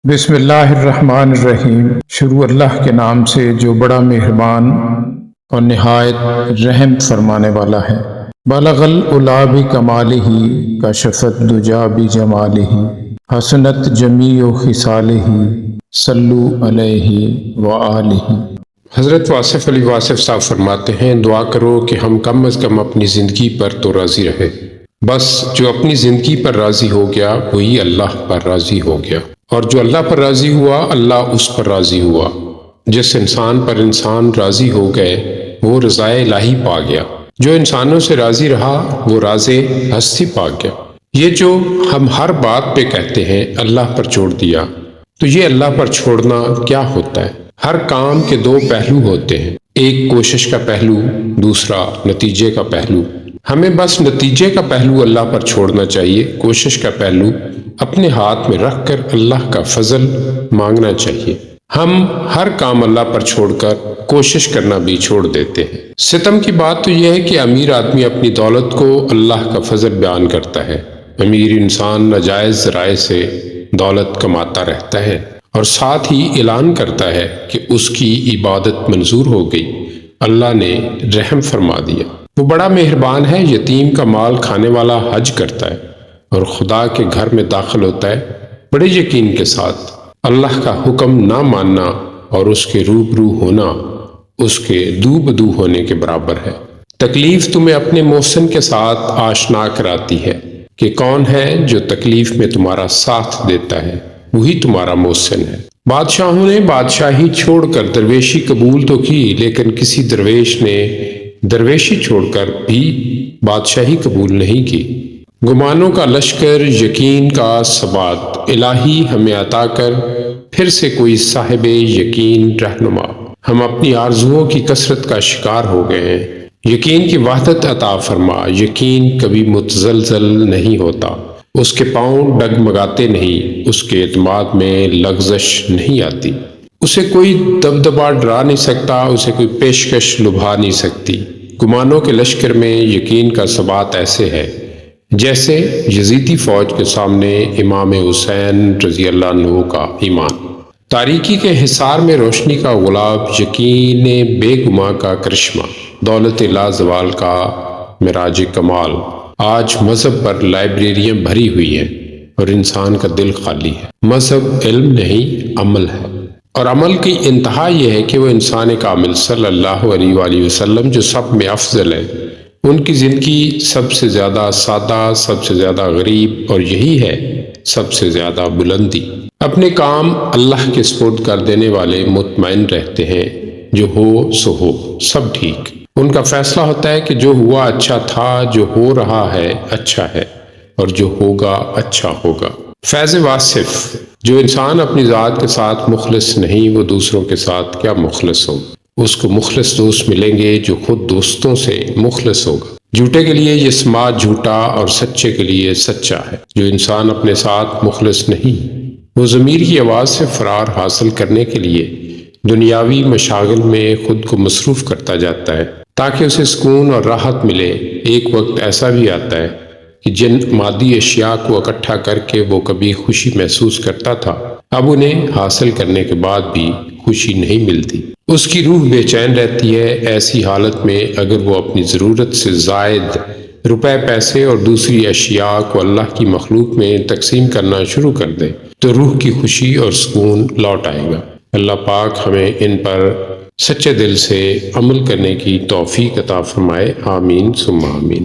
بسم اللہ الرحمن الرحیم۔ شروع اللہ کے نام سے جو بڑا مہربان اور نہایت رحم فرمانے والا ہے۔ بلغ العلا بکمالہ کشف الدجی بجمالہ حسنت جمیع خصالہ صلو علیہ وآلہ۔ حضرت واصف علی واصف صاحب فرماتے ہیں، دعا کرو کہ ہم کم از کم اپنی زندگی پر تو راضی رہے۔ بس جو اپنی زندگی پر راضی ہو گیا وہی اللہ پر راضی ہو گیا، اور جو اللہ پر راضی ہوا اللہ اس پر راضی ہوا۔ جس انسان پر انسان راضی ہو گئے وہ رضائے الہی پا گیا، جو انسانوں سے راضی رہا وہ راز ہستی پا گیا۔ یہ جو ہم ہر بات پہ کہتے ہیں اللہ پر چھوڑ دیا، تو یہ اللہ پر چھوڑنا کیا ہوتا ہے؟ ہر کام کے دو پہلو ہوتے ہیں، ایک کوشش کا پہلو، دوسرا نتیجے کا پہلو۔ ہمیں بس نتیجے کا پہلو اللہ پر چھوڑنا چاہیے، کوشش کا پہلو اپنے ہاتھ میں رکھ کر اللہ کا فضل مانگنا چاہیے۔ ہم ہر کام اللہ پر چھوڑ کر کوشش کرنا بھی چھوڑ دیتے ہیں۔ ستم کی بات تو یہ ہے کہ امیر آدمی اپنی دولت کو اللہ کا فضل بیان کرتا ہے۔ امیر انسان ناجائز ذرائع سے دولت کماتا رہتا ہے اور ساتھ ہی اعلان کرتا ہے کہ اس کی عبادت منظور ہو گئی، اللہ نے رحم فرما دیا۔ وہ بڑا مہربان ہے، یتیم کا مال کھانے والا حج کرتا ہے اور خدا کے گھر میں داخل ہوتا ہے بڑے یقین کے ساتھ۔ اللہ کا حکم نہ ماننا اور اس کے روبرو ہونا اس کے دو بدو ہونے کے برابر ہے۔ تکلیف تمہیں اپنے محسن کے ساتھ آشنا کراتی ہے کہ کون ہے جو تکلیف میں تمہارا ساتھ دیتا ہے، وہی تمہارا محسن ہے۔ بادشاہوں نے بادشاہی چھوڑ کر درویشی قبول تو کی، لیکن کسی درویش نے درویشی چھوڑ کر بھی بادشاہی قبول نہیں کی۔ گمانوں کا لشکر، یقین کا ثبات، الہی ہمیں عطا کر پھر سے کوئی صاحب یقین رہنما۔ ہم اپنی آرزوؤں کی کثرت کا شکار ہو گئے ہیں، یقین کی وحدت عطا فرما۔ یقین کبھی متزلزل نہیں ہوتا، اس کے پاؤں ڈگمگاتے نہیں، اس کے اعتماد میں لغزش نہیں آتی۔ اسے کوئی دبدبا ڈرا نہیں سکتا، اسے کوئی پیشکش لبھا نہیں سکتی۔ گمانوں کے لشکر میں یقین کا ثبات ایسے ہے جیسے یزیدی فوج کے سامنے امام حسین رضی اللہ عنہ کا ایمان۔ تاریکی کے حصار میں روشنی کا غلاب، یقین بے گماں کا کرشمہ، دولت لازوال کا معراج کمال۔ آج مذہب پر لائبریریاں بھری ہوئی ہیں اور انسان کا دل خالی ہے۔ مذہب علم نہیں عمل ہے، اور عمل کی انتہا یہ ہے کہ وہ انسان کامل صلی اللہ علیہ وآلہ وسلم جو سب میں افضل ہے، ان کی زندگی سب سے زیادہ سادہ، سب سے زیادہ غریب، اور یہی ہے سب سے زیادہ بلندی۔ اپنے کام اللہ کے سپرد کر دینے والے مطمئن رہتے ہیں، جو ہو سو ہو، سب ٹھیک۔ ان کا فیصلہ ہوتا ہے کہ جو ہوا اچھا تھا، جو ہو رہا ہے اچھا ہے، اور جو ہوگا اچھا ہوگا۔ فیض واصف: جو انسان اپنی ذات کے ساتھ مخلص نہیں، وہ دوسروں کے ساتھ کیا مخلص ہو۔ اس کو مخلص دوست ملیں گے جو خود دوستوں سے مخلص ہوگا۔ جھوٹے کے لیے یہ سماج جھوٹا اور سچے کے لیے سچا ہے۔ جو انسان اپنے ساتھ مخلص نہیں، وہ ضمیر کی آواز سے فرار حاصل کرنے کے لیے دنیاوی مشاغل میں خود کو مصروف کرتا جاتا ہے تاکہ اسے سکون اور راحت ملے۔ ایک وقت ایسا بھی آتا ہے کہ جن مادی اشیاء کو اکٹھا کر کے وہ کبھی خوشی محسوس کرتا تھا، اب انہیں حاصل کرنے کے بعد بھی خوشی نہیں ملتی۔ اس کی روح بے چین رہتی ہے۔ ایسی حالت میں اگر وہ اپنی ضرورت سے زائد روپے، پیسے اور دوسری اشیاء کو اللہ کی مخلوق میں تقسیم کرنا شروع کر دے تو روح کی خوشی اور سکون لوٹ آئے گا۔ اللہ پاک ہمیں ان پر سچے دل سے عمل کرنے کی توفیق عطا فرمائے، آمین ثم آمین۔